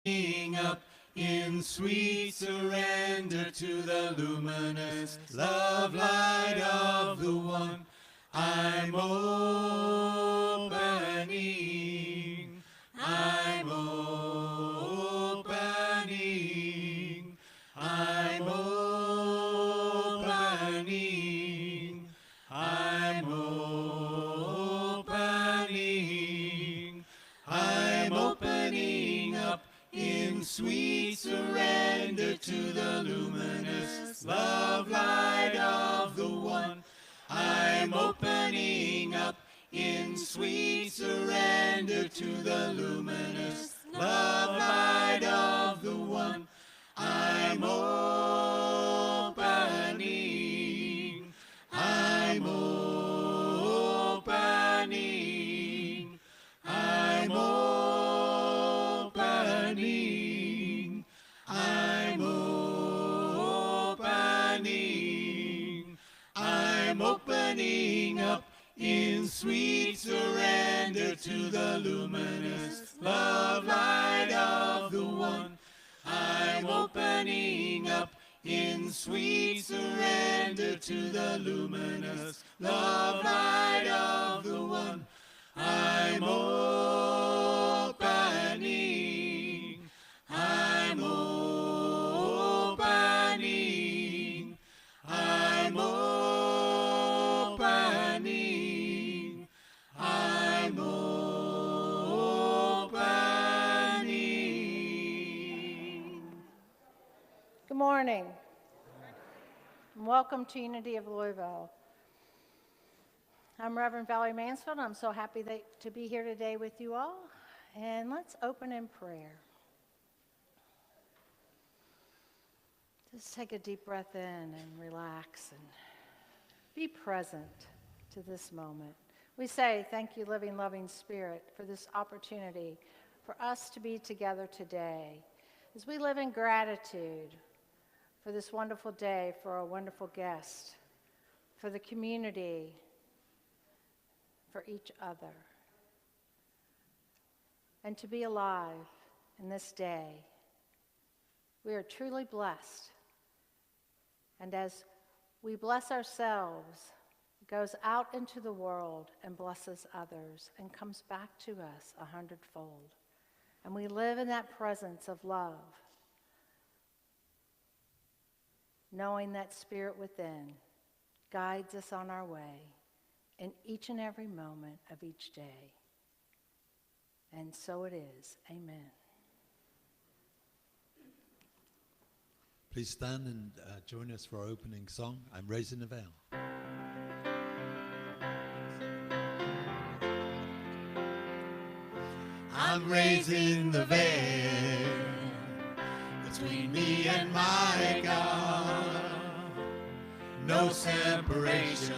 Up in sweet surrender to the luminous love light of the one. I'm opening, I'm opening, I'm opening, I'm opening, I'm opening up in sweet surrender to the luminous love light of the one. I'm opening up in sweet surrender to the luminous love light of the one. I'm opening, I'm opening, I'm opening, I'm opening, I'm opening up in sweet surrender to the luminous love light of the one. I'm opening up in sweet surrender to the luminous love light of the one. I'm opening, I'm opening, I'm opening, I'm opening. Good morning. And welcome to Unity of Louisville. I'm Reverend Valerie Mansfield. I'm so happy to be here today with you all. And let's open in prayer. Just take a deep breath in and relax and be present to this moment. We say, thank you, living, loving Spirit, for this opportunity for us to be together today as we live in gratitude for this wonderful day, for our wonderful guest, for the community, for each other, and to be alive in this day. We are truly blessed. And as we bless ourselves, it goes out into the world and blesses others and comes back to us 100-fold. And we live in that presence of love, knowing that Spirit within guides us on our way in each and every moment of each day. And so it is. Amen. Please stand and join us for our opening song, I'm Raising the Veil. I'm raising the veil between me and my God. No separation,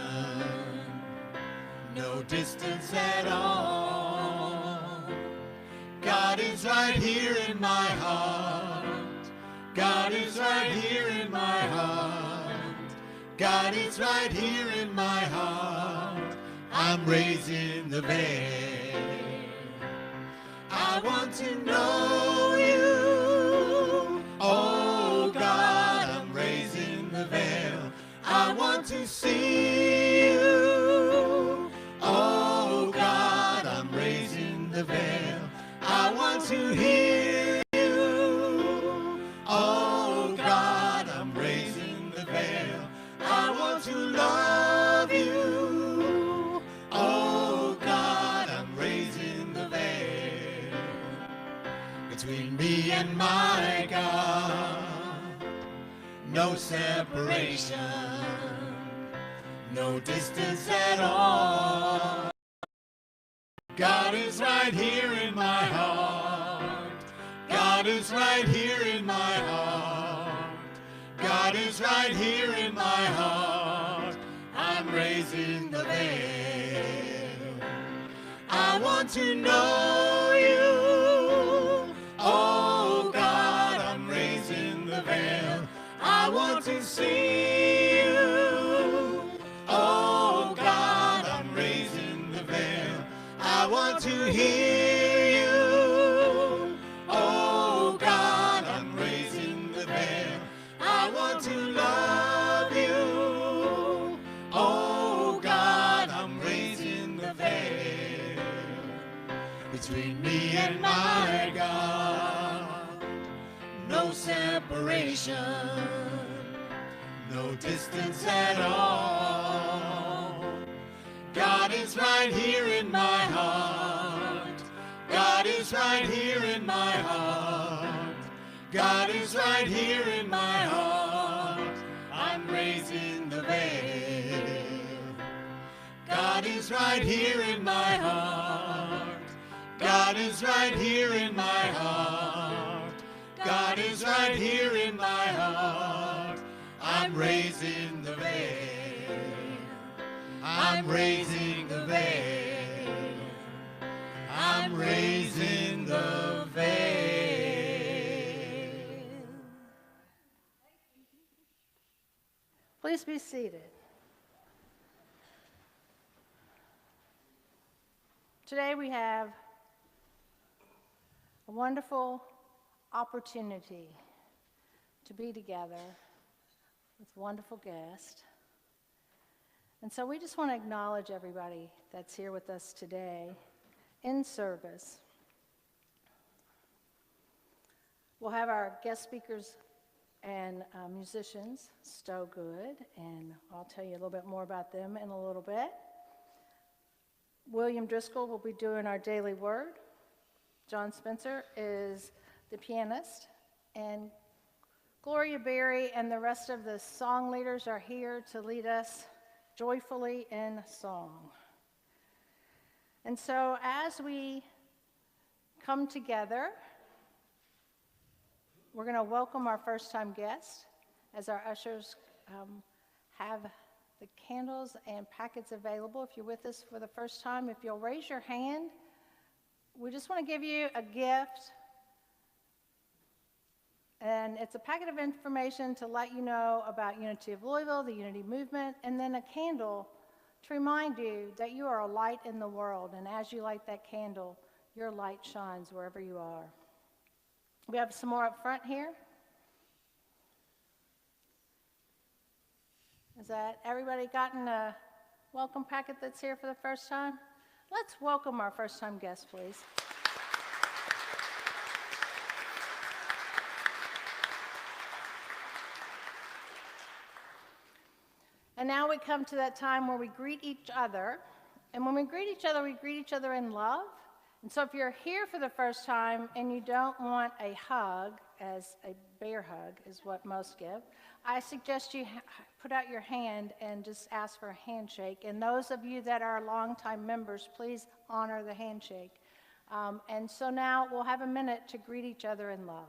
no distance at all. God is right here in my heart. God is right here in my heart. God is right here in my heart. I'm raising the veil. I want to know you. Oh God, I'm raising the veil. I want to see you. Oh God, I'm raising the veil. I want to hear you. Oh God, I'm raising the veil. I want to love you. Oh God, I'm raising the veil between me and my God. No separation, no distance at all. God is right here in my heart. God is right here in my heart. God is right here in my heart. I'm raising the veil. I want to know you. Oh God, I'm raising the veil. I want to see you. Oh God, I'm raising the veil. I want to hear you. Oh between me and my God. No separation, no distance at all. God is right here in my heart. God is right here in my heart. God is right here in my heart. I'm raising the veil. God is right here in my heart. God is right here in my heart. God is right here in my heart. I'm raising the veil. I'm raising the veil. I'm raising the veil. Please be seated. Today we have a wonderful opportunity to be together with wonderful guests. And so we just want to acknowledge everybody that's here with us today in service. We'll have our guest speakers and musicians, StoweGood, and I'll tell you a little bit more about them in a little bit. William Driscoll will be doing our daily word. John Spencer is the pianist, and Gloria Berry and the rest of the song leaders are here to lead us joyfully in song. And so as we come together, we're going to welcome our first-time guests as our ushers have the candles and packets available. If you're with us for the first time, if you'll raise your hand, we just want to give you a gift. And it's a packet of information to let you know about Unity of Louisville, the Unity Movement, and then a candle to remind you that you are a light in the world. And as you light that candle, your light shines wherever you are. We have some more up front here. Is that everybody gotten a welcome packet that's here for the first time? Let's welcome our first-time guests, please. And now we come to that time where we greet each other. And when we greet each other in love. And so if you're here for the first time and you don't want a hug, as a bear hug is what most give, I suggest you put out your hand and just ask for a handshake. And those of you that are longtime members, please honor the handshake. And so now we'll have a minute to greet each other in love.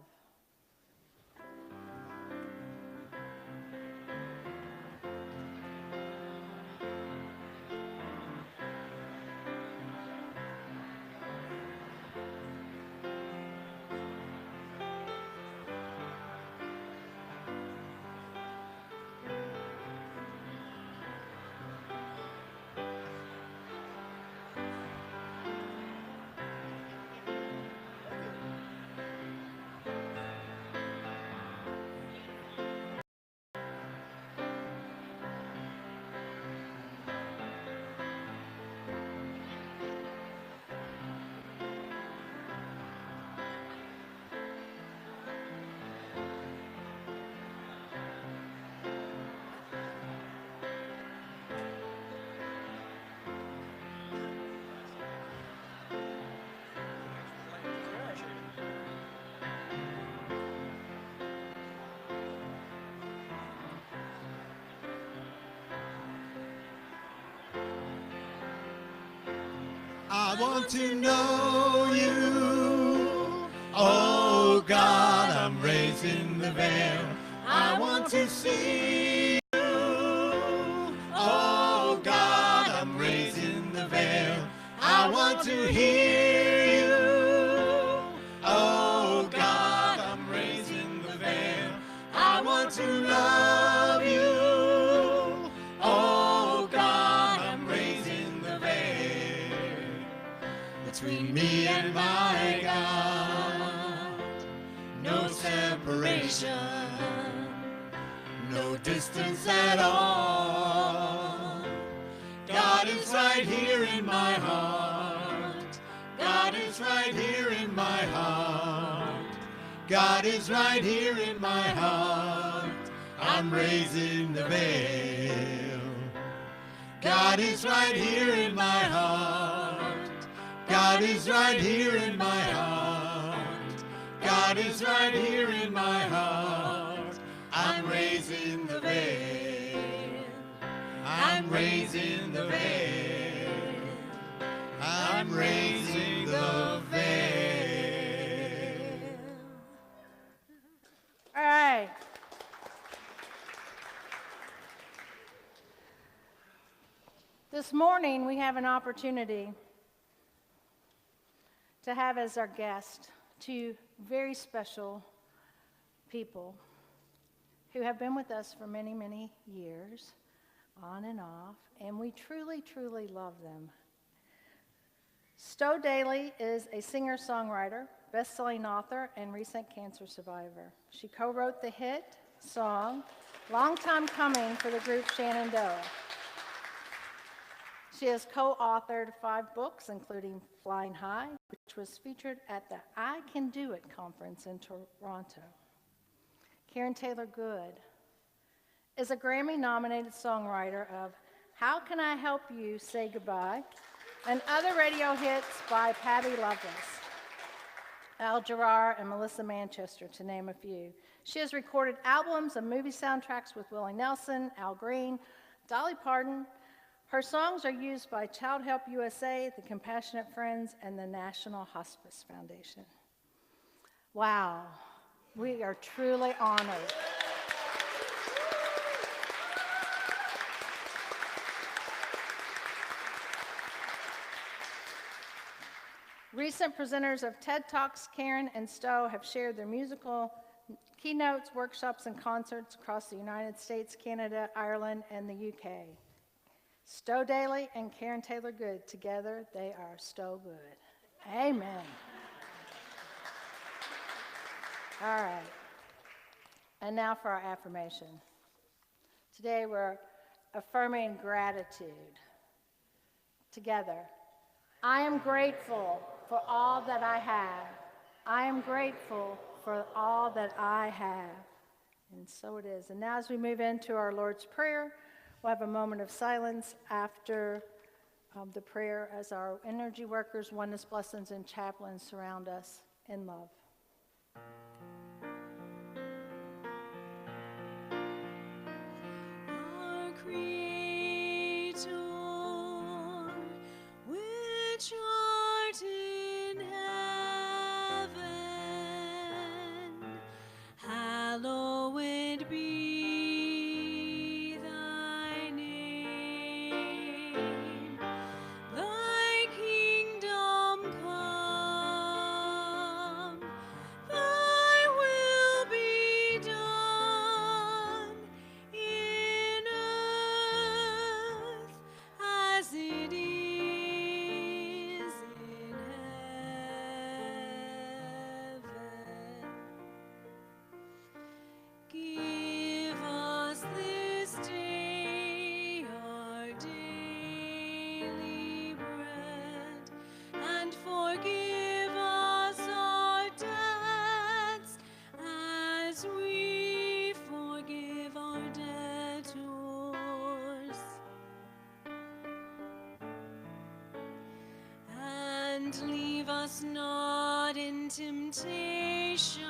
I want to know you. Oh God, I'm raising the veil. I want to see you. Oh God, I'm raising the veil. I want to hear you. Oh God, I'm raising the veil. I want to love you. Oh God, I'm raising the veil between me and my God. No separation, no distance at all. God is right here in my heart. God is is right here in my heart. God is right here in my heart. I'm raising the veil. God is right here in my heart. God is right here in my heart. God is right here in my heart. I'm raising the veil. I'm raising the veil. I'm raising the veil. All right. This morning we have an opportunity to have as our guest two very special people who have been with us for many, many years, on and off, and we truly, truly love them. Stowe Daly is a singer-songwriter, best-selling author, and recent cancer survivor. She co-wrote the hit song, Long Time Coming, for the group Shenandoah. She has co-authored 5 books, including Flying High, which was featured at the I Can Do It conference in Toronto. Karen Taylor Good is a Grammy-nominated songwriter of How Can I Help You Say Goodbye, and other radio hits by Patty Loveless, Al Jarreau, and Melissa Manchester, to name a few. She has recorded albums and movie soundtracks with Willie Nelson, Al Green, Dolly Parton. Her songs are used by Child Help USA, the Compassionate Friends, and the National Hospice Foundation. Wow, we are truly honored. Recent presenters of TED Talks, Karen and Stowe, have shared their musical keynotes, workshops, and concerts across the United States, Canada, Ireland, and the UK. Stowe Daly and Karen Taylor Good, together they are StoweGood. Amen. All right. And now for our affirmation. Today we're affirming gratitude. Together. I am grateful for all that I have. I am grateful for all that I have. And so it is. And now as we move into our Lord's Prayer, we'll have a moment of silence after the prayer as our energy workers, oneness blessings, and chaplains surround us in love. Our Creator, which art in heaven, hallowed be thy name. Thy kingdom come, thy will be done in earth as it is in heaven. Give us this day our daily bread, and forgive us our debts as we forgive our debtors. And leave us not in temptation,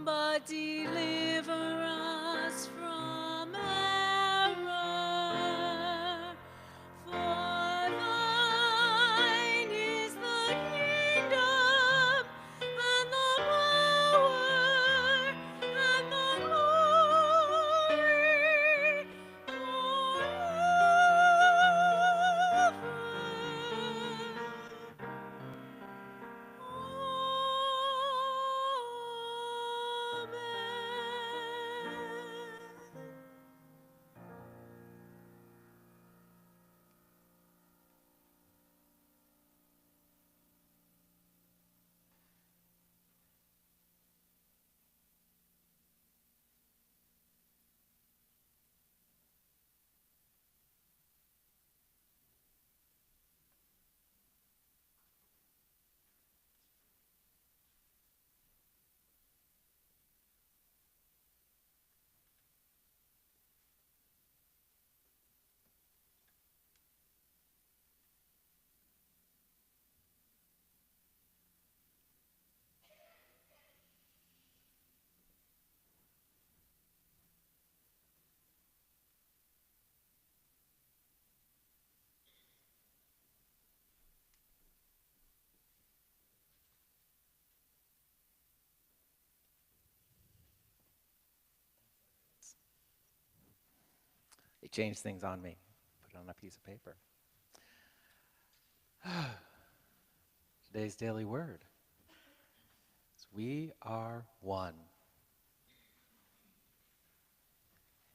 but deliver us from error. For thine is the kingdom, and the power, and the glory forever. Amen. They changed things on me. Put it on a piece of paper. Today's daily word is we are one.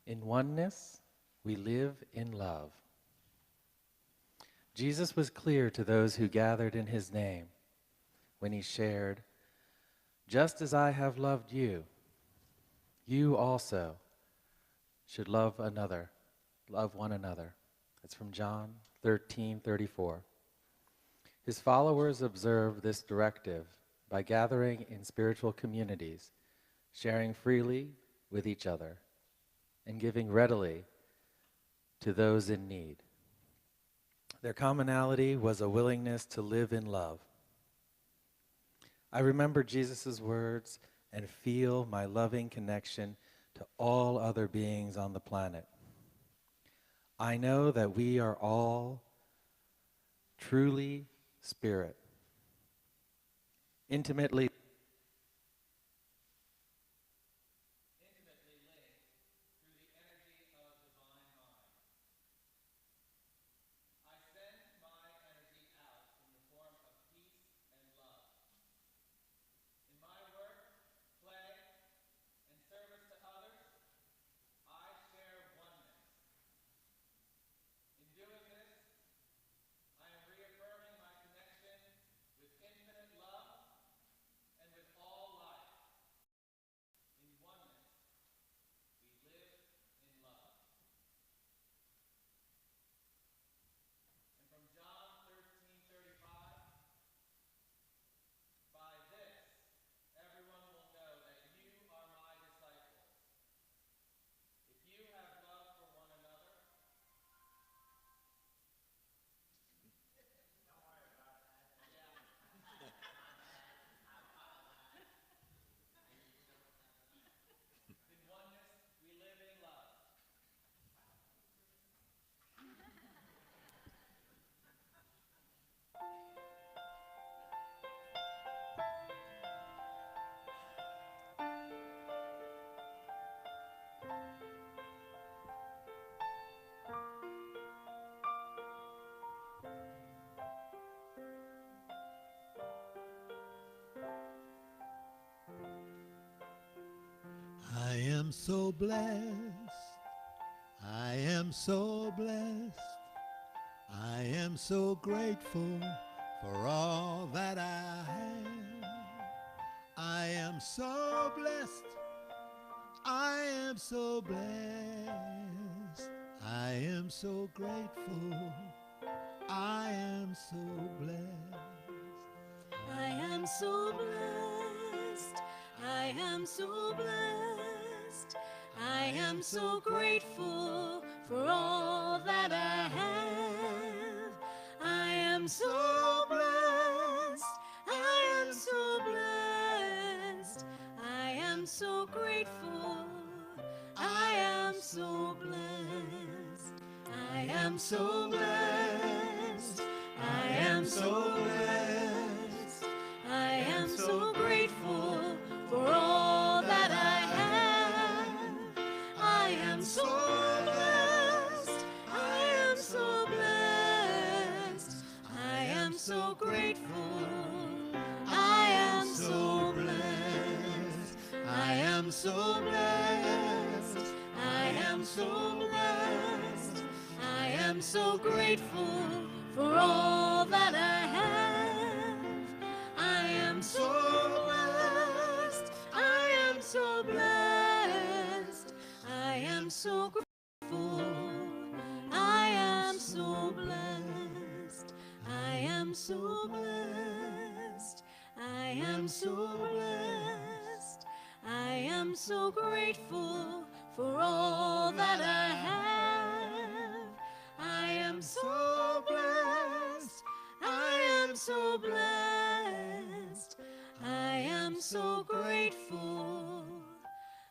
In oneness, we live in love. Jesus was clear to those who gathered in his name when he shared, "Just as I have loved you, you also should love one another." That's from John 13:34. His followers observed this directive by gathering in spiritual communities, sharing freely with each other, and giving readily to those in need. Their commonality was a willingness to live in love. I remember Jesus' words and feel my loving connection to all other beings on the planet. I know that we are all truly spirit, intimately linked through the energy of divine mind. I send my energy out in the form of peace and love. In my work, play, and service to others, I share oneness. In doing this, I am reaffirming my connection with infinite love and with all life. In oneness, we live in love. And from John 13:35, by this, everyone will know that you are my disciples, if you have love for one another. In oneness, we live in love. I am so blessed. I am so blessed. I am so grateful for all that I have. I am so blessed. I am so blessed. I am so grateful. I am so blessed. I am so blessed. I am so blessed. I am so grateful for all that I have. I am so blessed. I am so blessed. I am so grateful. I am so blessed. I am so blessed. I am so blessed. I am so grateful for all that I have. I am so blessed. I am so blessed. I am so grateful. I am so blessed. I am so blessed. I am so blessed. I am so grateful for all that I have. I am so blessed. I am so blessed. I am so grateful. I am so blessed. I am so blessed. I am so blessed. I am so grateful for all that I have. I am so blessed. I am so blessed. I am so grateful.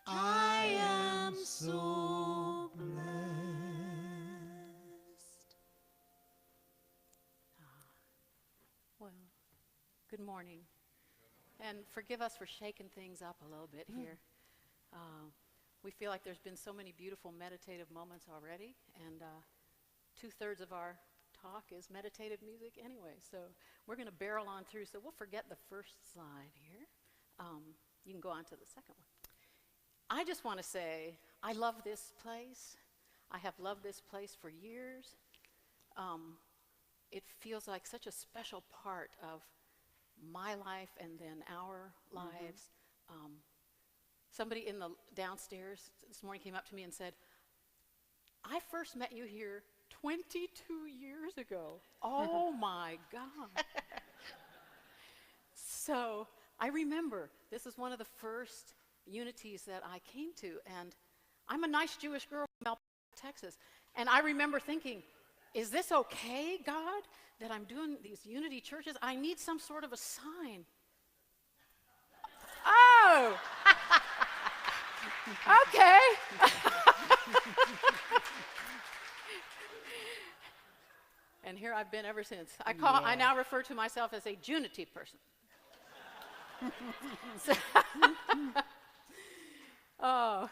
I am so blessed. Well, good morning. And forgive us for shaking things up a little bit here. we feel like there's been so many beautiful meditative moments already, and 2/3 of our talk is meditative music anyway, so we're going to barrel on through. So we'll forget the first slide here. You can go on to the second one. I just want to say I love this place. I have loved this place for years. It feels like such a special part of my life and then our lives. Somebody in the downstairs this morning came up to me and said, I first met you here 22 years ago. Oh my God. So I remember this is one of the first unities that I came to, and I'm a nice Jewish girl from El Paso, Texas, and I remember thinking, is this okay, God, that I'm doing these unity churches? I need some sort of a sign. Oh, okay. And here I've been ever since. I now refer to myself as a Junity person. Oh,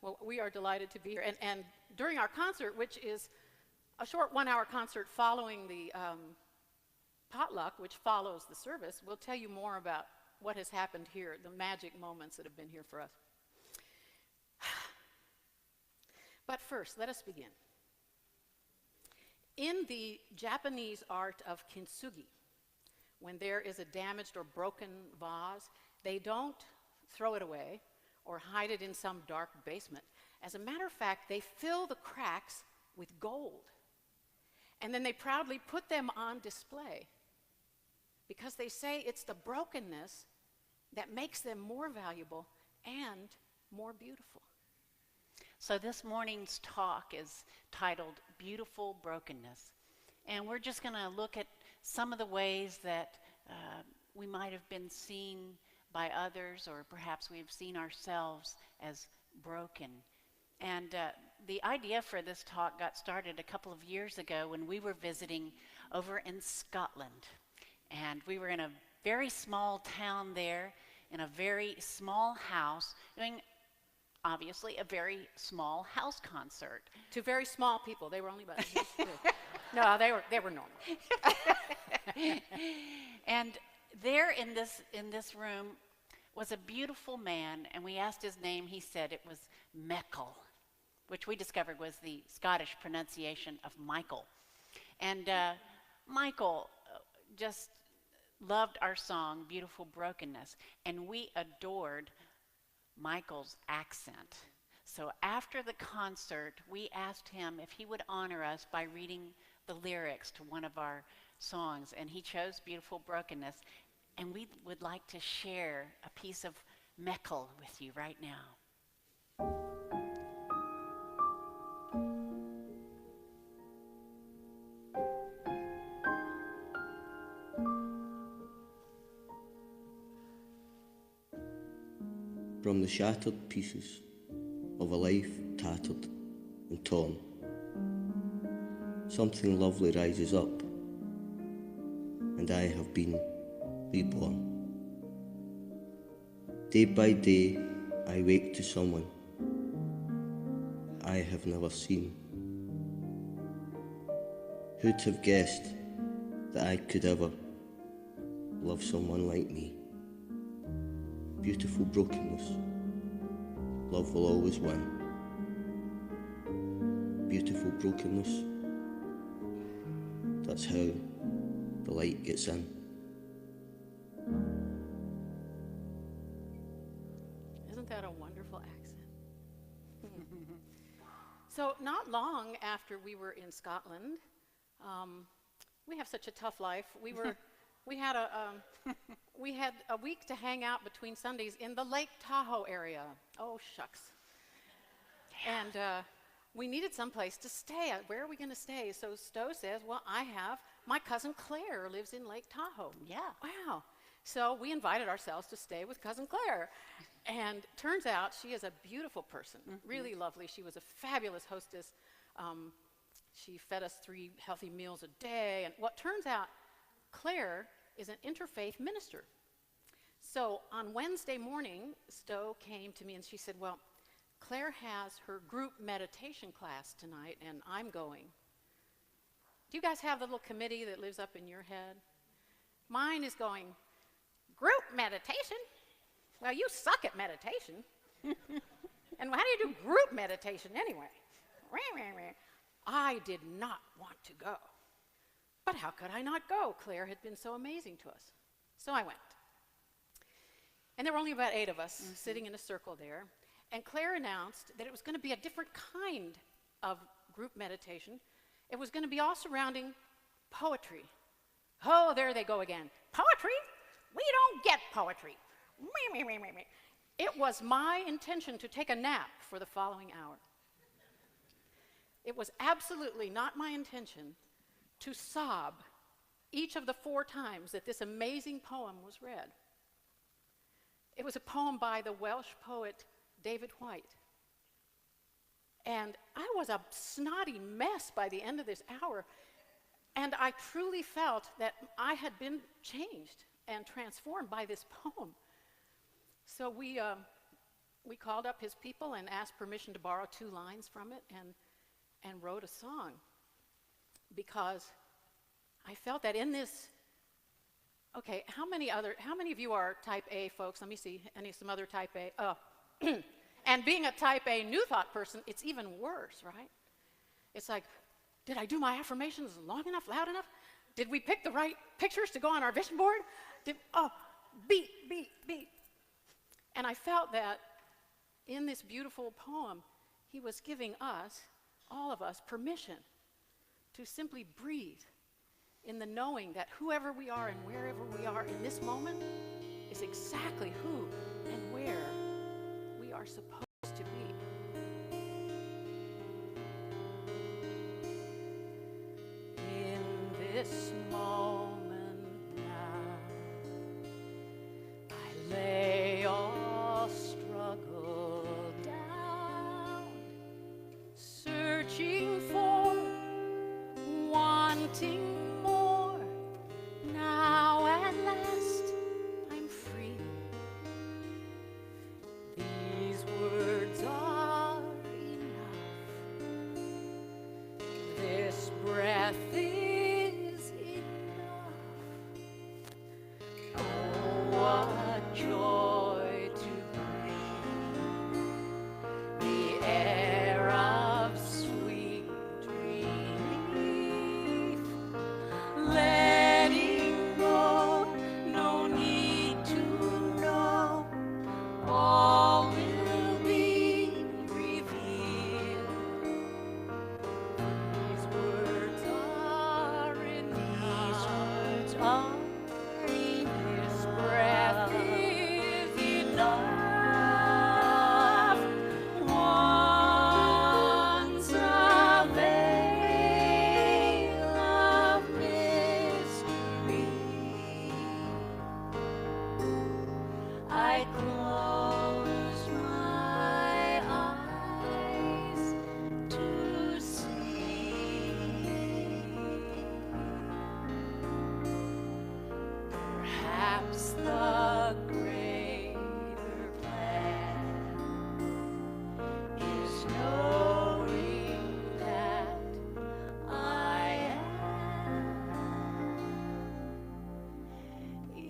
well, we are delighted to be here. And during our concert, which is a short 1-hour concert following the potluck, which follows the service, we'll tell you more about what has happened here, the magic moments that have been here for us. But first, let us begin. In the Japanese art of kintsugi, when there is a damaged or broken vase, they don't throw it away or hide it in some dark basement. As a matter of fact, they fill the cracks with gold. And then they proudly put them on display because they say it's the brokenness that makes them more valuable and more beautiful. So this morning's talk is titled Beautiful Brokenness. And we're just going to look at some of the ways that we might have been seen by others, or perhaps we've seen ourselves as broken. And the idea for this talk got started a couple of years ago when we were visiting over in Scotland. And we were in a very small town there, in a very small house, doing obviously a very small house concert. To very small people. They were only about no, they were normal. And there in this room was a beautiful man, and we asked his name. He said it was Michael, which we discovered was the Scottish pronunciation of Michael. And Michael just loved our song, Beautiful Brokenness, and we adored Michael's accent. So after the concert, we asked him if he would honor us by reading the lyrics to one of our songs, and he chose Beautiful Brokenness, and we would like to share a piece of Michael with you right now. From the shattered pieces of a life tattered and torn, something lovely rises up, and I have been reborn. Day by day I wake to someone I have never seen. Who'd have guessed that I could ever love someone like me? Beautiful brokenness, love will always win. Beautiful brokenness, that's how the light gets in. Isn't that a wonderful accent? So not long after we were in Scotland, we have such a tough life. We had a week to hang out between Sundays in the Lake Tahoe area. Oh, shucks. And we needed someplace to stay. Where are we going to stay? So Stowe says, well, my cousin Claire lives in Lake Tahoe. Yeah. Wow. So we invited ourselves to stay with cousin Claire. And turns out she is a beautiful person, really lovely. She was a fabulous hostess. She fed us 3 healthy meals a day. And what turns out, Claire is an interfaith minister. So on Wednesday morning, Stowe came to me and she said, well, Claire has her group meditation class tonight, and I'm going. Do you guys have the little committee that lives up in your head? Mine is going, group meditation? Well, you suck at meditation. And how do you do group meditation anyway? I did not want to go. But how could I not go? Claire had been so amazing to us. So I went. And there were only about 8 of us sitting in a circle there. And Claire announced that it was going to be a different kind of group meditation. It was going to be all surrounding poetry. Oh, there they go again. Poetry? We don't get poetry. It was my intention to take a nap for the following hour. It was absolutely not my intention to sob each of the 4 times that this amazing poem was read. It was a poem by the Welsh poet David White. And I was a snotty mess by the end of this hour, and I truly felt that I had been changed and transformed by this poem. So we called up his people and asked permission to borrow 2 lines from it and wrote a song, because I felt that in this, okay, how many of you are type A folks? Let me see, some other type A? Oh, and being a type A New Thought person, it's even worse, right? It's like, did I do my affirmations long enough, loud enough? Did we pick the right pictures to go on our vision board? Beat. And I felt that in this beautiful poem, he was giving us, all of us, permission to simply breathe in the knowing that whoever we are and wherever we are in this moment is exactly who and where we are supposed to be. In this moment now, I lay all struggle down, searching for, wanting more. Now at last I'm free. These words are enough. This breath is enough. Oh, what joy to breathe the air of sweet relief. Letting go, no need to know. All will be revealed. These words are enough. This breath is enough. Once a veil of mystery, I close my eyes to see. Perhaps the greater plan is knowing that I am enough.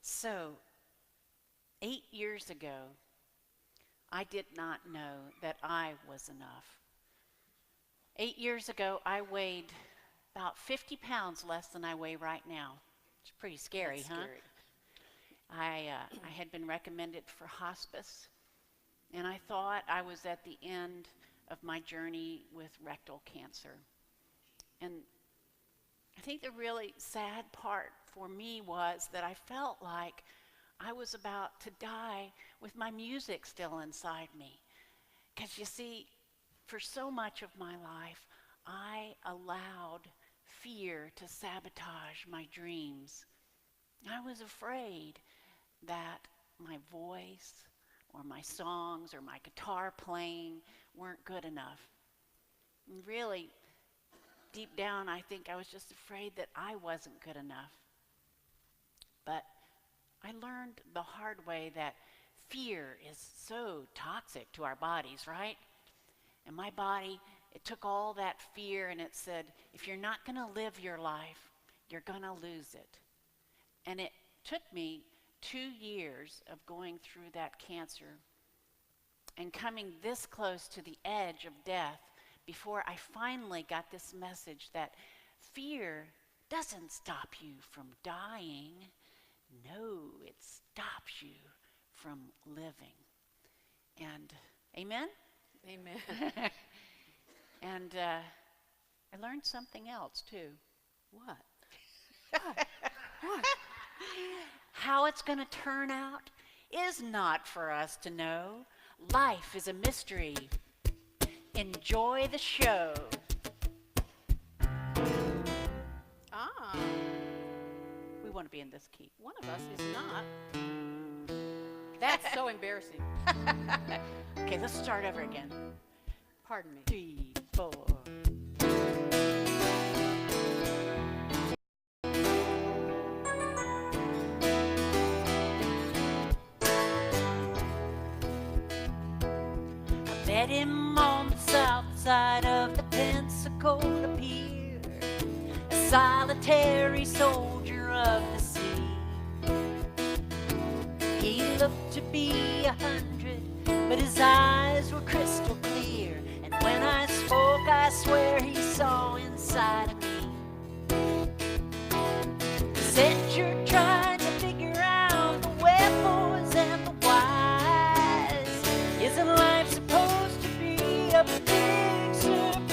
So, 8 years ago, I did not know that I was enough. 8 years ago, I weighed about 50 pounds less than I weigh right now. It's pretty scary, That's huh? scary. I had been recommended for hospice, and I thought I was at the end of my journey with rectal cancer. And I think the really sad part for me was that I felt like I was about to die with my music still inside me. Because you see, for so much of my life, I allowed fear to sabotage my dreams. I was afraid that my voice or my songs or my guitar playing weren't good enough. And really, deep down, I think I was just afraid that I wasn't good enough. But I learned the hard way that fear is so toxic to our bodies, right? And my body, it took all that fear and it said, if you're not going to live your life, you're going to lose it. And it took me 2 years of going through that cancer and coming this close to the edge of death before I finally got this message that fear doesn't stop you from dying. No, it stops you from living. And amen? Amen. And I learned something else too. What? How it's going to turn out is not for us to know. Life is a mystery. Enjoy the show. Ah, We want to be in this key. one of us is not. That's so embarrassing. Okay, let's start over again. Pardon me. 3, 4. I met him on the south side of the Pensacola Pier, a solitary soldier of the sea. He looked to be 100, but his eyes were crystal clear. And when I spoke, I swear he saw inside of me. He said, you're trying to figure out the wherefores and the whys. Isn't life supposed to be a big surprise?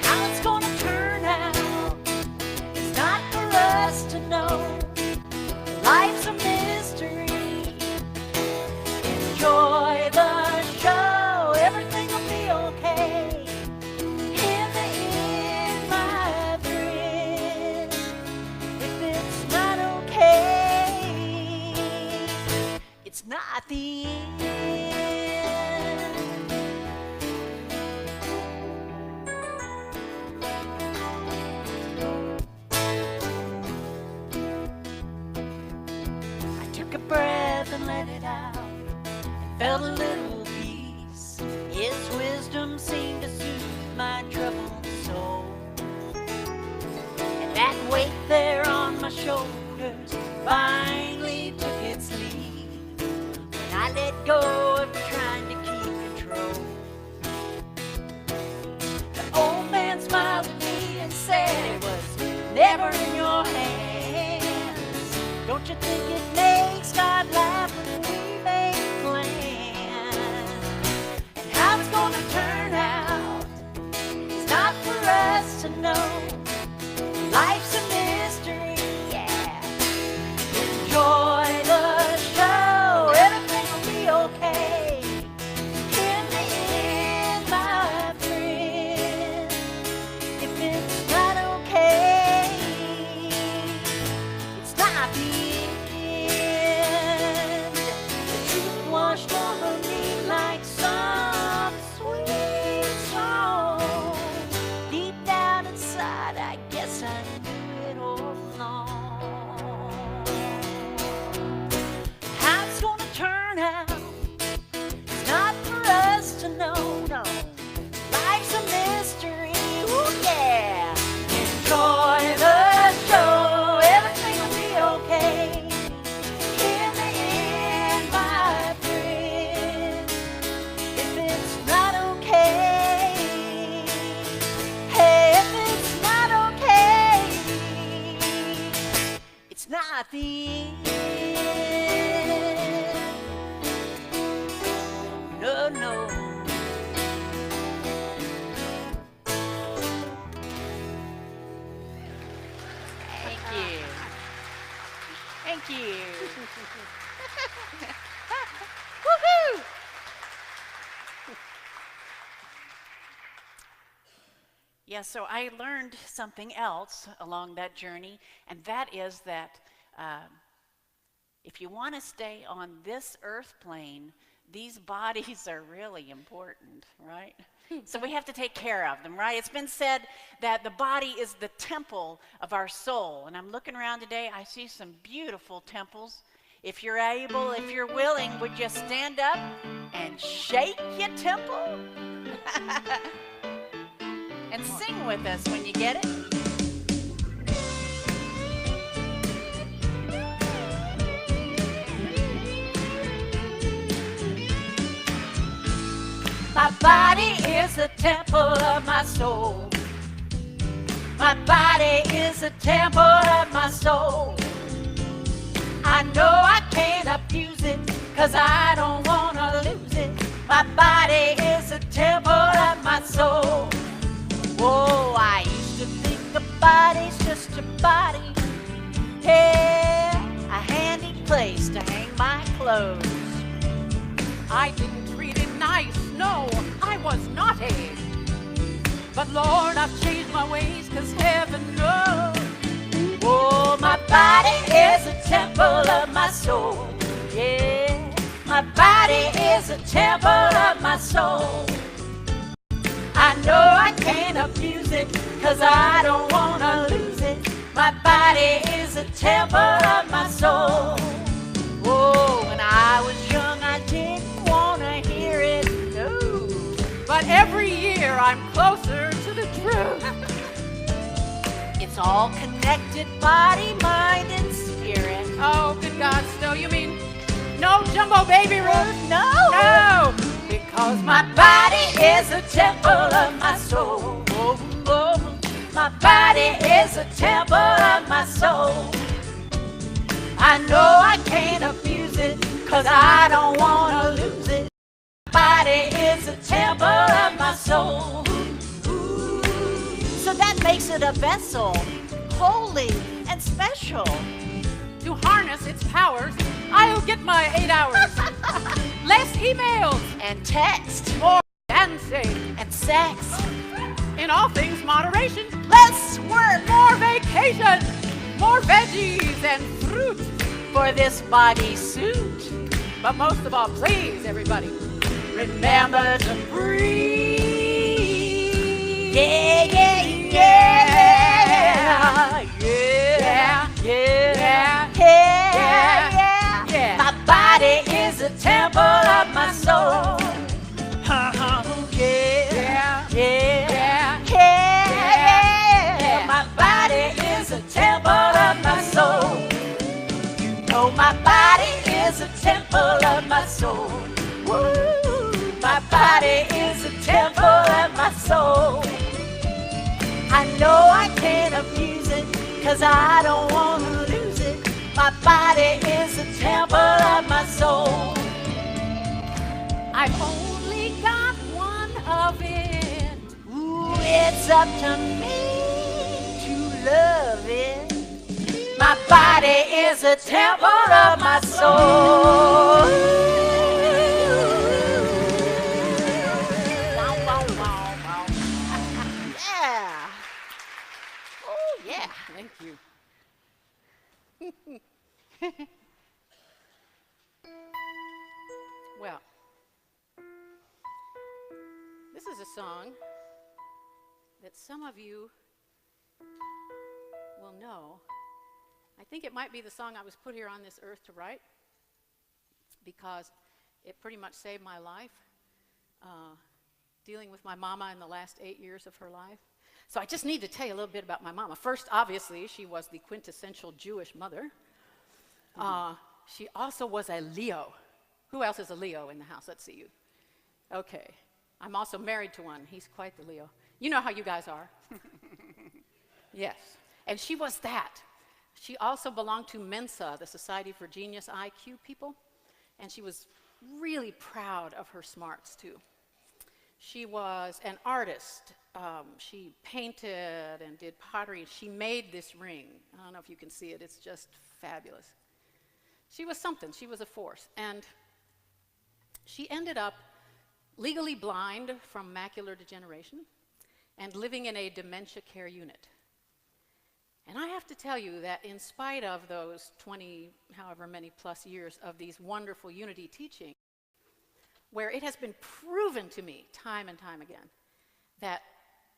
How it's gonna turn out is not for us to know. Life's a mystery. Enjoy the show. Everything will be okay. In the end, my friend, if it's not okay, it's not the end. I took a breath and let it out, and felt a little peace. His wisdom seemed to soothe my troubled soul. And that weight there on my shoulders finally took its leave when I let go of trying to keep control. The old man smiled at me and said it was never in your hands. Don't you think it makes God laugh when we make plans? And how it's gonna turn out is not for us to know. Life's a mystery, yeah. Enjoy the show, everything will be okay. In the end, my friend, if it's not okay, it's not the end. The truth washed over me like some sweet song. Deep down inside, I guess I knew it all along. How it's gonna turn out is not for us to know, no. Life's a mystery, ooh yeah. Enjoy the show, everything will be okay. In the end, my friend, if it's not okay, hey, if it's not okay, it's not the end. No, no. Thank you. Thank you. Woohoo! Yeah, so I learned something else along that journey, and that is that if you want to stay on this earth plane, these bodies are really important, right? So we have to take care of them, right? It's been said that the body is the temple of our soul. And I'm looking around today, I see some beautiful temples. If you're able, if you're willing, would you stand up and shake your temple? And sing with us when you get it. My body is the temple of my soul. My body is the temple of my soul. I know I can't abuse it, 'cause I don't wanna lose it. My body is the temple of my soul. Whoa, I used to think a body's just a body. Yeah, a handy place to hang my clothes. I didn't treat it nice, no, I was naughty. But Lord, I've changed my ways, 'cause heaven knows. Oh, my body is a temple of my soul. Yeah, my body is a temple of my soul. I know I can't abuse it, 'cause I don't wanna lose it. My body is a temple of my soul. Oh, when I was young, I didn't wanna hear it, no. But every year I'm closer to the truth. It's all connected, body, mind, and spirit. Oh, good God, Stowe, you mean no jumbo baby roof? No! No! Because my body is a temple of my soul. Oh, oh. My body is a temple of my soul. I know I can't abuse it, 'cause I don't wanna lose it. My body is a temple of my soul. Ooh. So that makes it a vessel, holy and special. To harness its powers, I'll get my 8 hours. Less emails And text. more dancing. And sex. In all things, moderation. Less work. More vacation. More veggies and fruit. For this bodysuit. But most of all, please, everybody, Remember to breathe. Yeah, yeah, yeah, yeah, yeah, yeah, yeah, yeah. My body is a temple of my soul. Yeah, yeah, yeah. My body is a temple of my soul. You know my body is a temple of my soul. Woo. My body is a temple of my soul. I know I can't abuse it, 'cause I don't wanna lose it. My body is a temple of my soul. I've only got one of it. Ooh, it's up to me to love it. My body is a temple of my soul. Wow, wow, wow, wow. Yeah. Oh, yeah. Thank you. Well, this is a song that some of you will know. I think it might be the song I was put here on this earth to write, because it pretty much saved my life, dealing with my mama in the last 8 years of her life. So I just need to tell you a little bit about my mama. First, obviously, she was the quintessential Jewish mother. She also was a Leo. Who else is a Leo in the house? Let's see you. Okay. I'm also married to one. He's quite the Leo. You know how you guys are. Yes. And she was that. She also belonged to Mensa, the Society for Genius IQ people. And she was really proud of her smarts, too. She was an artist. She painted and did pottery. She made this ring. I don't know if you can see it. It's just fabulous. She was something. She was a force. And she ended up legally blind from macular degeneration. and living in a dementia care unit. And I have to tell you that in spite of those 20, however many plus years of these wonderful unity teaching, where it has been proven to me time and time again that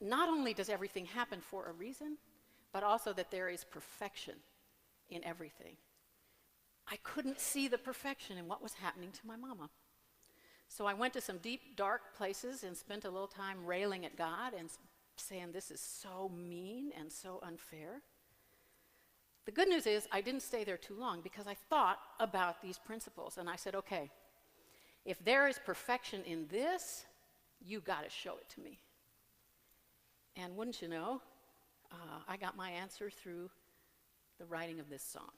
not only does everything happen for a reason, but also that there is perfection in everything. I couldn't see the perfection in what was happening to my mama. So I went to some deep, dark places and spent a little time railing at God and saying, this is so mean and so unfair. The good news is I didn't stay there too long because I thought about these principles and I said, okay, if there is perfection in this, you got to show it to me. And wouldn't you know, I got my answer through the writing of this song.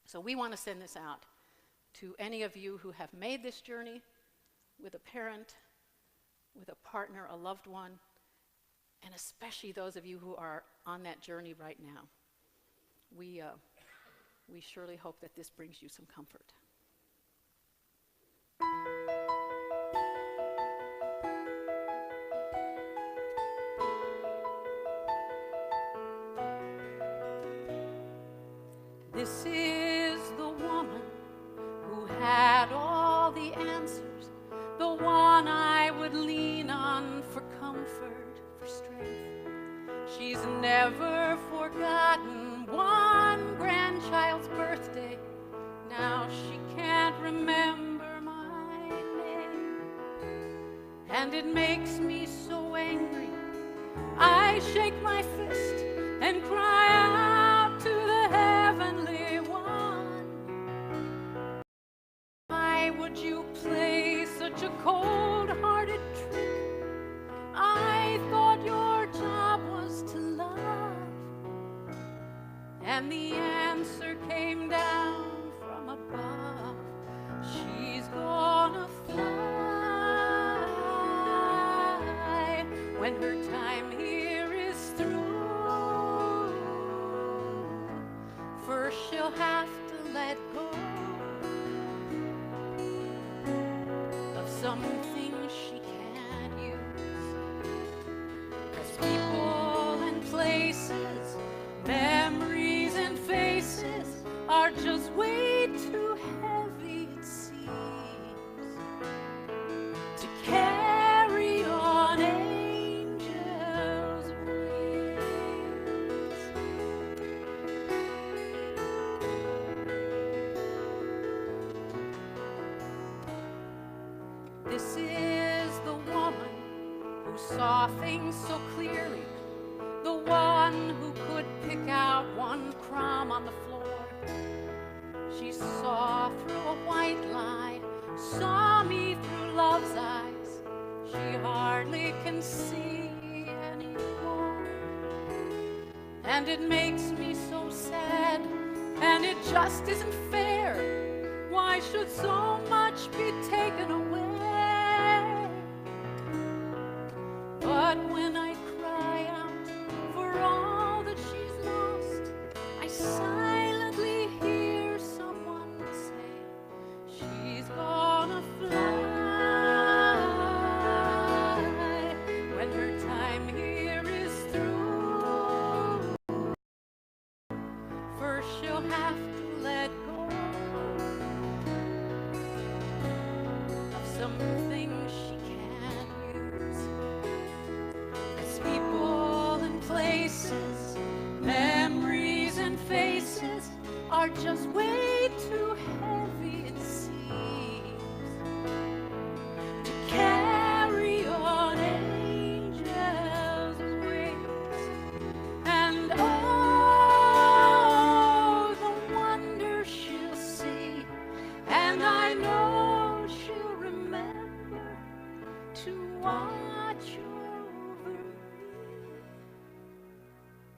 So we want to send this out to any of you who have made this journey with a parent, with a partner, a loved one, and especially those of you who are on that journey right now. We surely hope that this brings you some comfort. This is the woman who had all the answers, the one I would lean on for comfort, for strength. She's never forgotten one grandchild's birthday. Now she can't remember my name. And it makes me so angry. I shake my fist and cry out to the heavenly one. Why would you play such a cold-hearted trick? I thought your job was to love. And the answer came down from above. She's gonna fly when her time here is through. First she'll have to let go of something she can't use. 'Cause people and places, memories and faces are just way too heavy, it seems, to carry on angels' wings. This is the woman who saw things so clearly, the one who could pick out one crumb on the floor. She saw through a white lie, saw me through love's eyes. She hardly can see anymore. And it makes me so sad, and it just isn't fair. Why should so much be taken away? But when I cry out for all that she's lost, I silently hear someone say, she's gonna fly when her time here is through. First she'll have to let go of something she can't use. 'Cause people and places, memories and faces are just way too heavy, it seems, to carry on angels' wings. And oh, the wonder she'll see, and I know she'll remember to watch over me.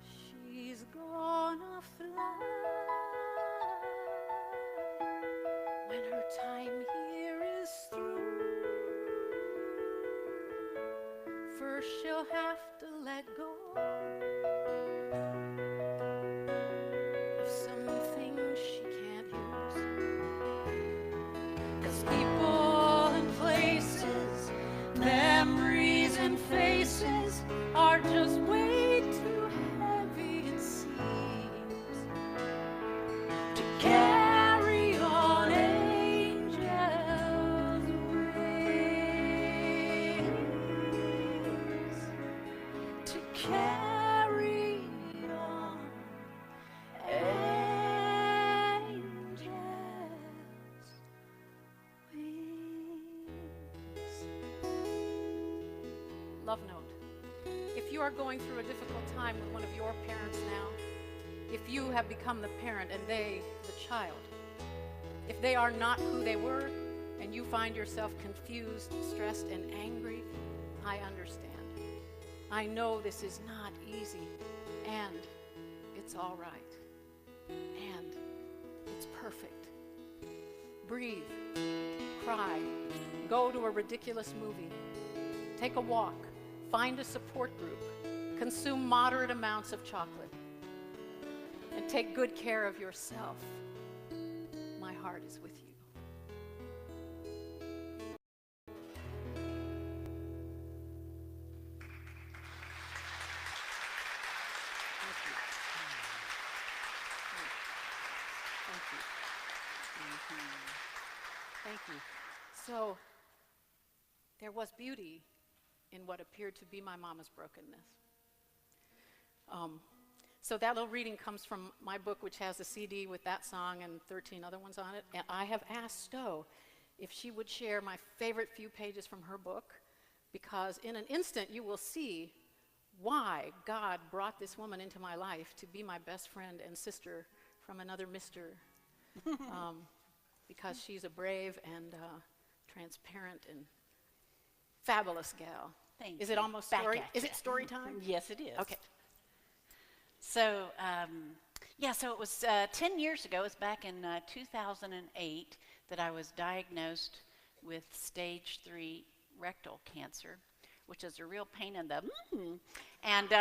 She's gonna fly when her time here is through. First she'll have to let go of something she can't use. 'Cause people and places, memories and faces kisses are just way too heavy, it seems, to carry on angels' wings, to carry on angels' wings. Love note. If you are going through a difficult time with one of your parents now, if you have become the parent and they the child, if they are not who they were and you find yourself confused, stressed, and angry, I understand. I know this is not easy, and it's all right, and it's perfect. Breathe, cry, go to a ridiculous movie, take a walk, find a support group, consume moderate amounts of chocolate, and take good care of yourself. My heart is with you. Thank you. So, there was beauty in what appeared to be my mama's brokenness. So that little reading comes from my book, which has a CD with that song and 13 other ones on it. And I have asked Stowe if she would share my favorite few pages from her book, because in an instant you will see why God brought this woman into my life to be my best friend and sister from another mister. Because she's a brave and transparent and fabulous gal. Thank Is you. it almost Back story? at Is ya. it story time? Yes, it is. Okay. So, so it was 10 years ago, it was back in 2008 that I was diagnosed with stage 3 rectal cancer, which is a real pain in the And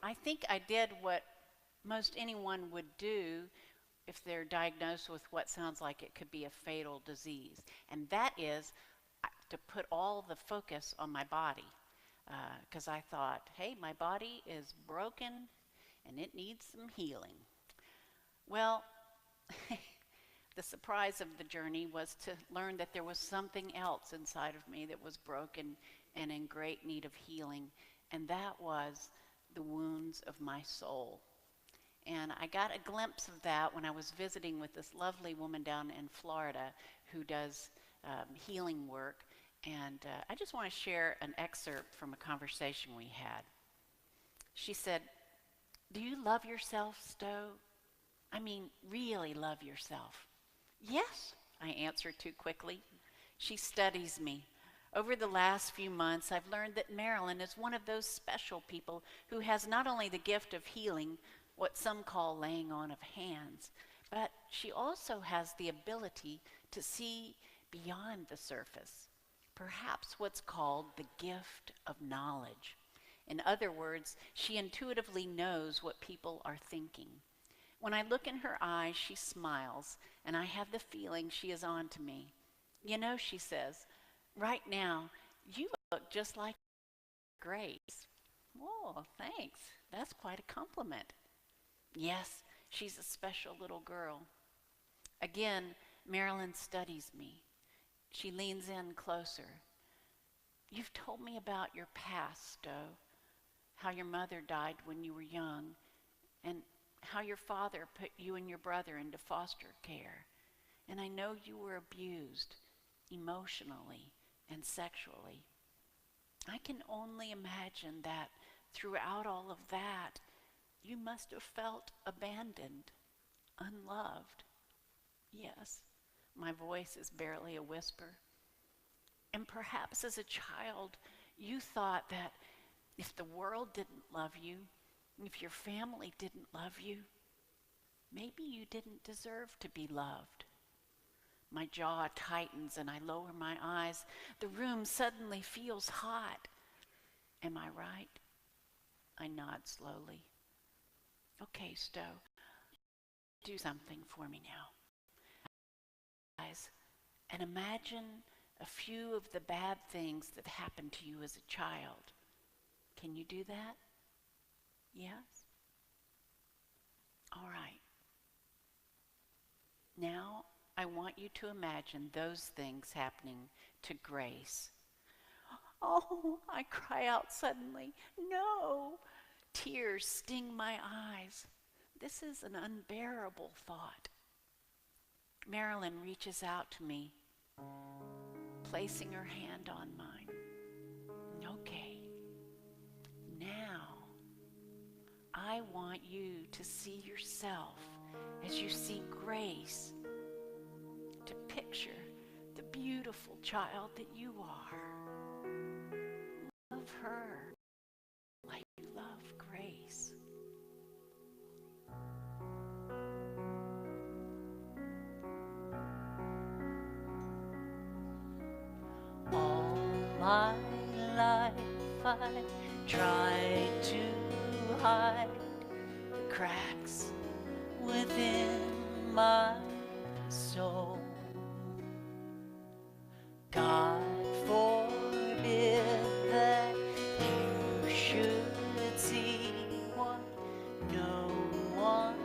I think I did what most anyone would do if they're diagnosed with what sounds like it could be a fatal disease. And that is to put all the focus on my body. Because I thought, hey, my body is broken and it needs some healing. Well, the surprise of the journey was to learn that there was something else inside of me that was broken and in great need of healing. And that was the wounds of my soul. And I got a glimpse of that when I was visiting with this lovely woman down in Florida who does healing work. And I just want to share an excerpt from a conversation we had. She said, "Do you love yourself, Stowe? I mean, really love yourself?" "Yes," I answered too quickly. She studies me. Over the last few months, I've learned that Marilyn is one of those special people who has not only the gift of healing, what some call laying on of hands, but she also has the ability to see beyond the surface, perhaps what's called the gift of knowledge. In other words, she intuitively knows what people are thinking. When I look in her eyes, she smiles, and I have the feeling she is on to me. "You know," she says, "right now, you look just like Grace." "Oh, thanks. That's quite a compliment." Yes, she's a special little girl. Again, Marilyn studies me. She leans in closer. "You've told me about your past, Stowe, how your mother died when you were young, and how your father put you and your brother into foster care. And I know you were abused emotionally and sexually. I can only imagine that throughout all of that, you must have felt abandoned, unloved." Yes, my voice is barely a whisper. "And perhaps as a child, you thought that if the world didn't love you, if your family didn't love you, maybe you didn't deserve to be loved." My jaw tightens and I lower my eyes. The room suddenly feels hot. "Am I right?" I nod slowly. "Okay, Stowe, do something for me now. And imagine a few of the bad things that happened to you as a child. Can you do that? Yes? All right. Now, I want you to imagine those things happening to Grace. Oh, I cry out suddenly. No! Tears sting my eyes. This is an unbearable thought. Marilyn reaches out to me, placing her hand on mine. Okay. Now, I want you to see yourself as you see Grace, to picture the beautiful child that you are. Love her like you love Grace. All my life I tried to hide the cracks within my soul. God forbid that you should see what no one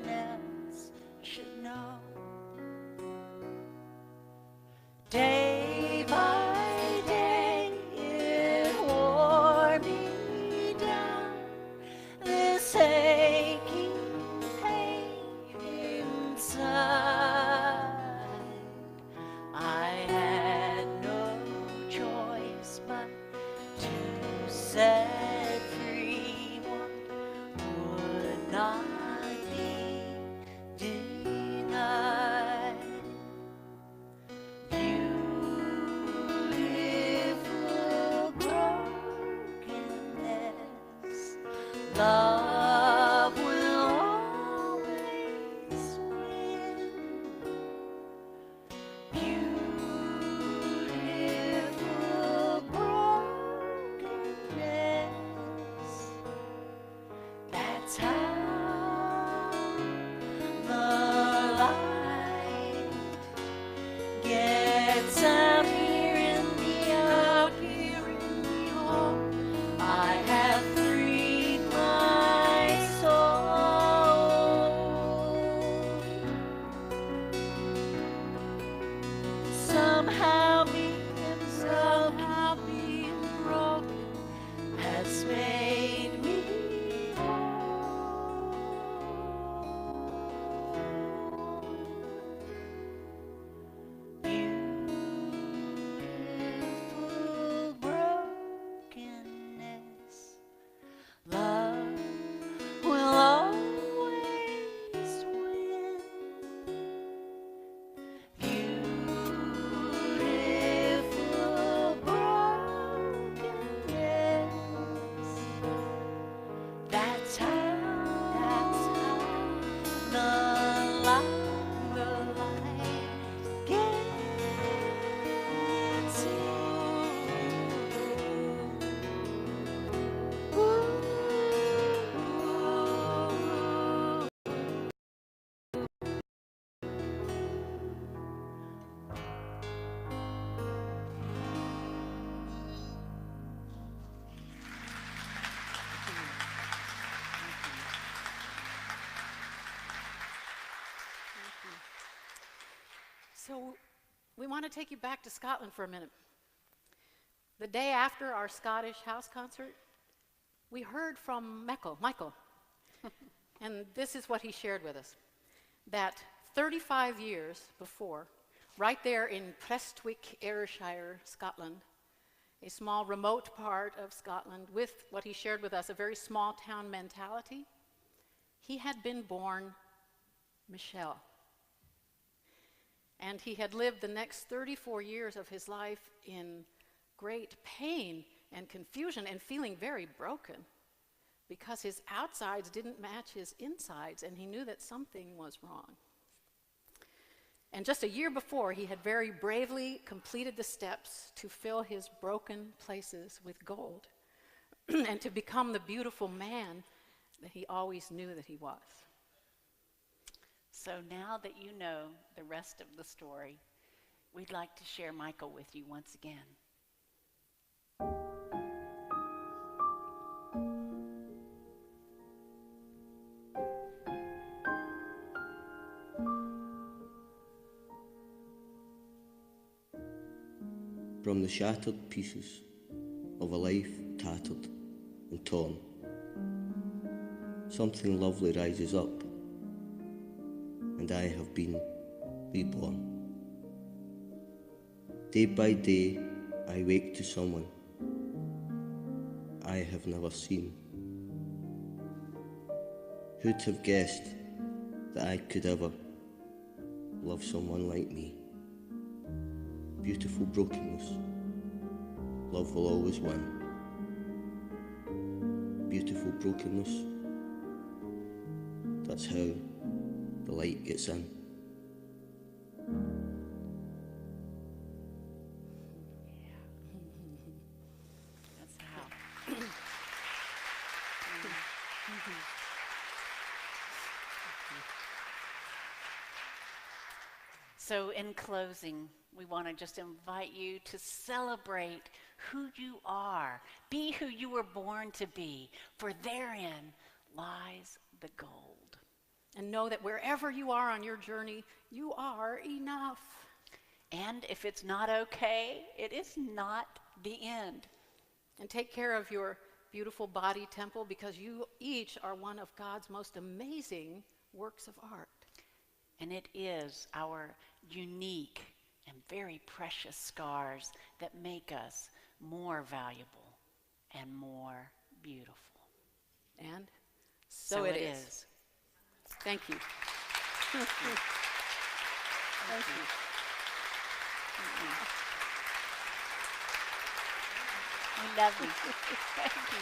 else should know. Day by day it wore me down, this aching pain inside. I had no choice but to set free what would not be denied. Beautiful brokenness, love will always win. Beautiful brokenness, that's how the light gets out here in the hall. I have freed my soul. Somehow being broken has made me whole. Beautiful brokenness, love will always win. Beautiful brokenness, that's how the light gets in. So we want to take you back to Scotland for a minute. The day after our Scottish house concert, we heard from Michael, and this is what he shared with us, that 35 years before, right there in Prestwick, Ayrshire, Scotland, a small remote part of Scotland with what he shared with us, a very small town mentality, he had been born Michelle. And he had lived the next 34 years of his life in great pain and confusion and feeling very broken because his outsides didn't match his insides, and he knew that something was wrong. And just a year before, he had very bravely completed the steps to fill his broken places with gold and to become the beautiful man that he always knew that he was. So now that you know the rest of the story, we'd like to share Michael with you once again. From the shattered pieces of a life tattered and torn, something lovely rises up, and I have been reborn. Day by day I wake to someone I have never seen. Who'd have guessed that I could ever love someone like me? Beautiful brokenness, love will always win. Beautiful brokenness, that's how the light gets in. That's how. So in closing, we want to just invite you to celebrate who you are. Be who you were born to be, for therein lies the gold. And know that wherever you are on your journey, you are enough. And if it's not okay, it is not the end. And take care of your beautiful body temple, because you each are one of God's most amazing works of art. And it is our unique and very precious scars that make us more valuable and more beautiful. And so it is. Thank you. Thank you. We love you. Thank you.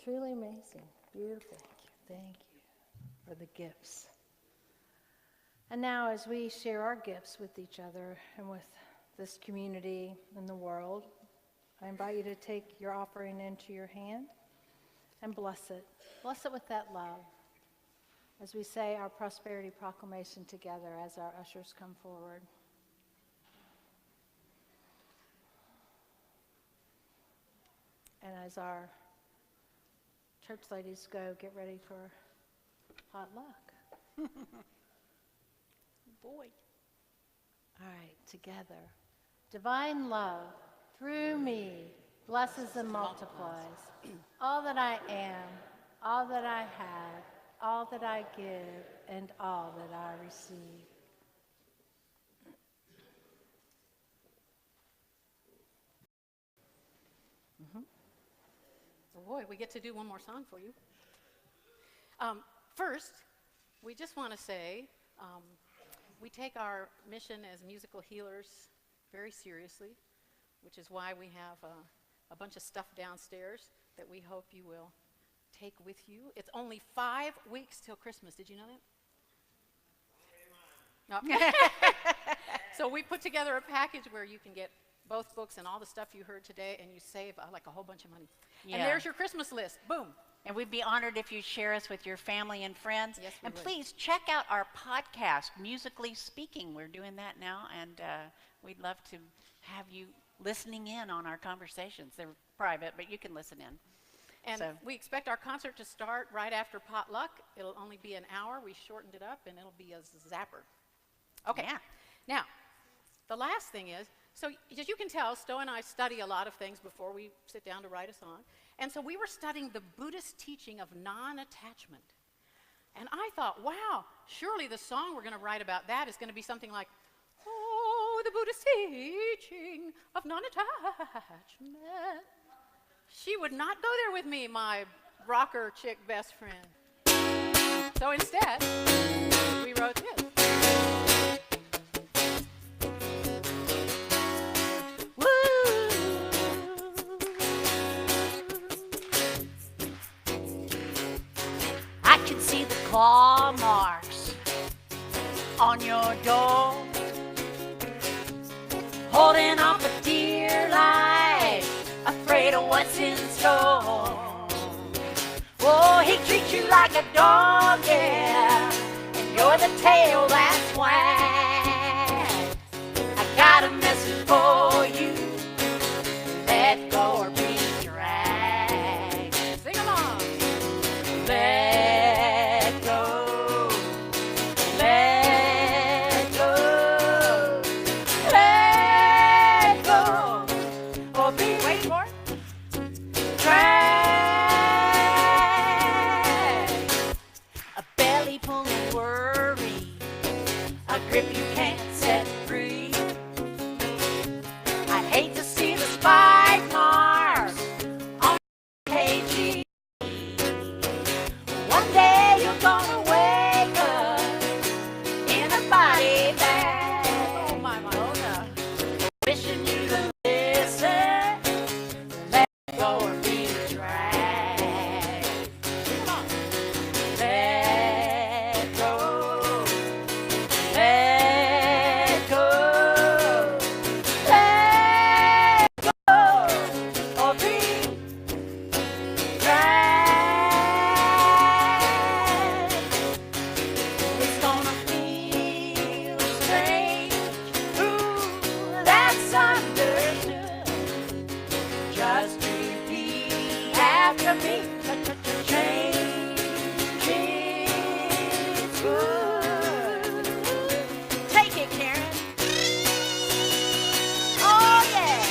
Truly amazing. Beautiful. Thank you for the gifts. And now, as we share our gifts with each other and with this community and the world, I invite you to take your offering into your hand and bless it. Bless it with that love as we say our prosperity proclamation together as our ushers come forward. And as our church ladies go get ready for potluck. Boy. All right, together. Divine love through me blesses and multiplies all that I am, all that I have, all that I give, and all that I receive. Boy, we get to do one more song for you. First, we just want to say we take our mission as musical healers very seriously, which is why we have a bunch of stuff downstairs that we hope you will take with you. It's only 5 weeks till Christmas. Did you know that? No. So we put together a package where you can get both books and all the stuff you heard today, and you save like a whole bunch of money. Yeah. And there's your Christmas list. Boom. And we'd be honored if you share us with your family and friends. Yes, we and would. please check out our podcast, Musically Speaking. We're doing that now, and we'd love to have you listening in on our conversations. They're private, but you can listen in. And we expect our concert to start right after potluck. It'll only be an hour. We shortened it up, and it'll be a zapper. Okay. Yeah. Now, the last thing is, so as you can tell, Stowe and I study a lot of things before we sit down to write a song. And so we were studying the Buddhist teaching of non-attachment. And I thought, wow, surely the song we're going to write about that is going to be something like, oh, the Buddhist teaching of non-attachment. She would not go there with me, my rocker chick best friend. So instead, we wrote this. I can see the claw marks on your door, holding on for dear life, afraid of what's in store. Oh, he treats you like a dog, yeah, and you're the tail that's wagged. I got a message for you. Let go or be dragged. Sing along. Let go. Let go. Let go. Or be, wait for it, dragged. A belly full of worry, a grip you can't set free. I hate to see the spike marks on KG. One day you're gonna wake up in a body bag. Oh my, oh no. Wishing you to listen, let go or be dragged. Come on. Let go. Let go. Let go or be dragged. It's gonna feel strange. Ooh, that's understood. Just repeat after me. Change is good. Take it, Karen. Oh yeah.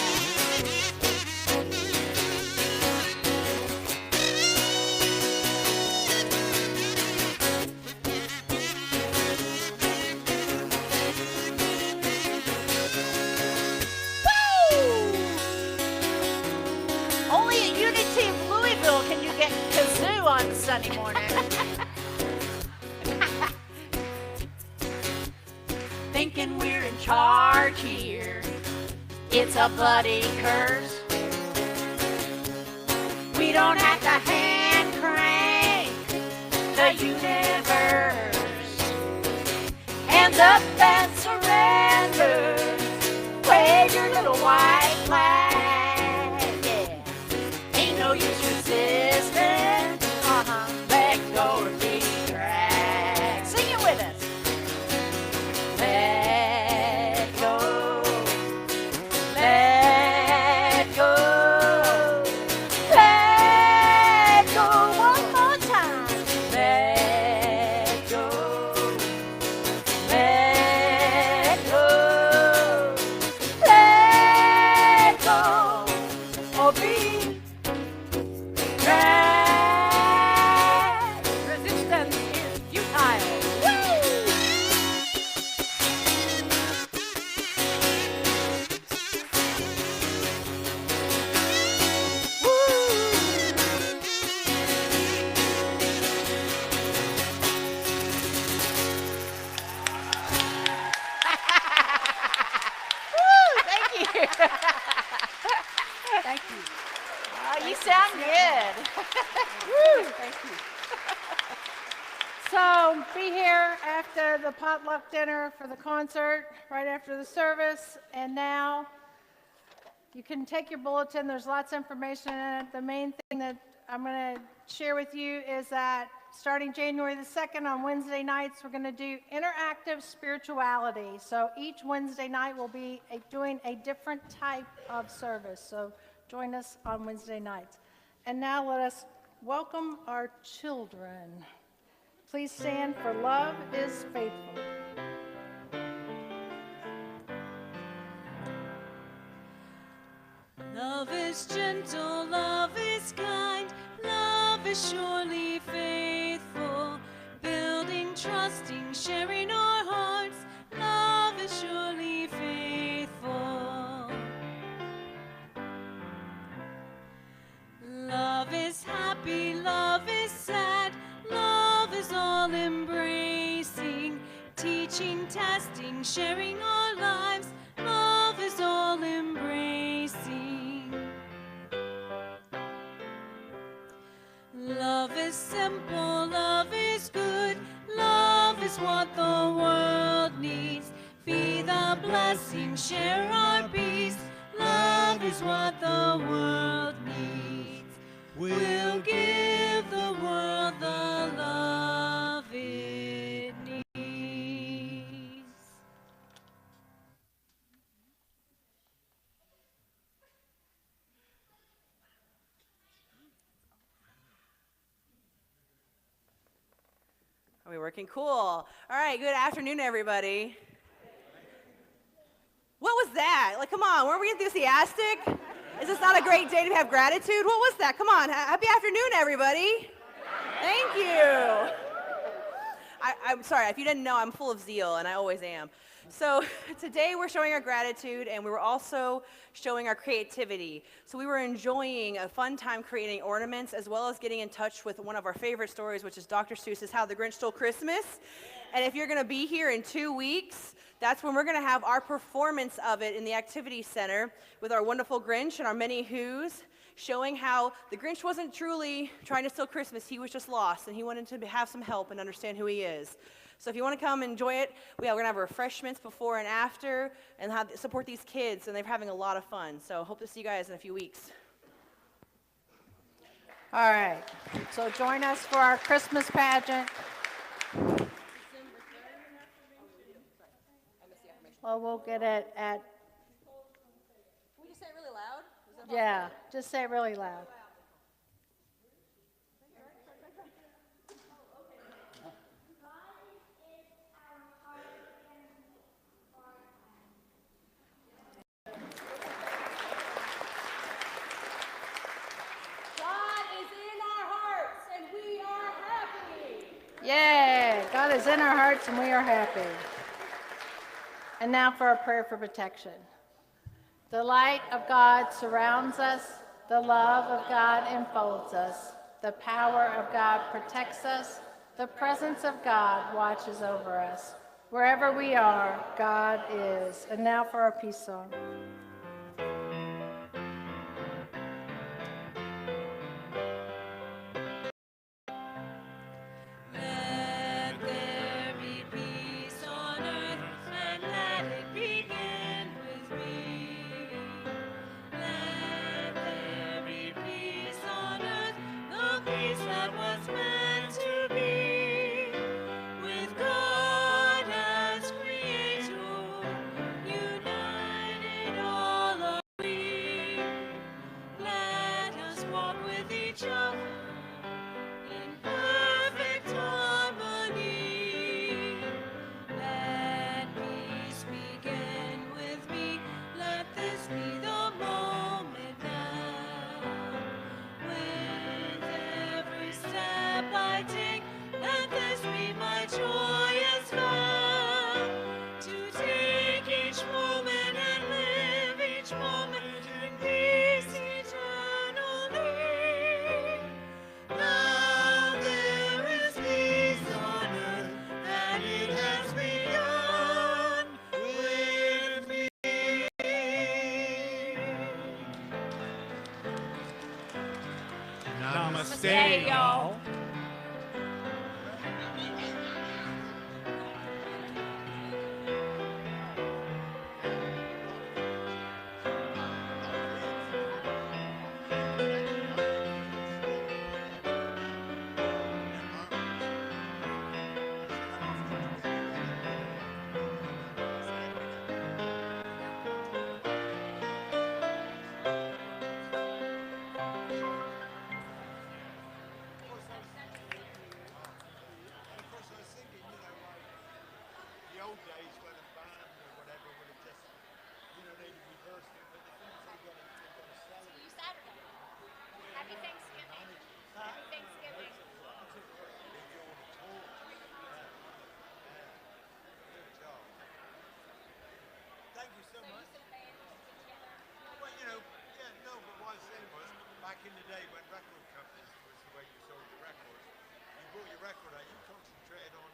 Only at Unity of Louisville can you get kazoo on Sunday morning. Thinking we're in charge here. It's a bloody curse. We don't have to hand crank the universe. Hands up and surrender. Wave your little white flag. Yeah. Ain't no use resisting. Let go or be dragged. Sing it with us. Let go. Let go. Let go. One more time. Let go. Let go. Let go. Or be dragged. Resistance is futile. Woo! Thank you. Thank you. Oh, you sound good. Woo. Thank you. So be here after the potluck dinner for the concert, right after the service. And now you can take your bulletin. There's lots of information in it. The main thing that I'm going to share with you is that starting January the 2nd on Wednesday nights, we're going to do interactive spirituality. So each Wednesday night we'll be doing a different type of service. So join us on Wednesday nights. And now let us welcome our children. Please stand for Love is Faithful. Love is gentle, love is kind, love is surely faithful, building, trusting, sharing our hearts, love is surely faithful. Love is happy, love is sad, love is all embracing, teaching, testing, sharing our lives, love is all embracing. Love is simple, love is good, love is is what the world needs. Be the blessing, share our peace. Love is what the world needs. We'll give the world the love it needs. Are we working? Cool. All right, good afternoon, everybody. What was that? Like, come on, weren't we enthusiastic? Is this not a great day to have gratitude? What was that? Come on, happy afternoon, everybody. Thank you. I'm sorry, if you didn't know, I'm full of zeal, and I always am. So today we're showing our gratitude, and we were also showing our creativity. So we were enjoying a fun time creating ornaments, as well as getting in touch with one of our favorite stories, which is Dr. Seuss's How the Grinch Stole Christmas. And if you're going to be here in 2 weeks, that's when we're going to have our performance of it in the Activity Center with our wonderful Grinch and our many Who's, showing how the Grinch wasn't truly trying to steal Christmas. He was just lost, and he wanted to have some help and understand who he is. So if you want to come and enjoy it, we're going to have refreshments before and after and support these kids, and they're having a lot of fun. So hope to see you guys in a few weeks. All right, so join us for our Christmas pageant. Well, we'll get it at... Can we just say it really loud? Yeah, just say it really loud. Yay! God is in our hearts and we are happy. And now for a prayer for protection. The light of God surrounds us. The love of God enfolds us. The power of God protects us. The presence of God watches over us. Wherever we are, God is. And now for our peace song. Namaste, y'all. Back in the day when record companies was the way you sold your records, you brought your record out, you concentrated on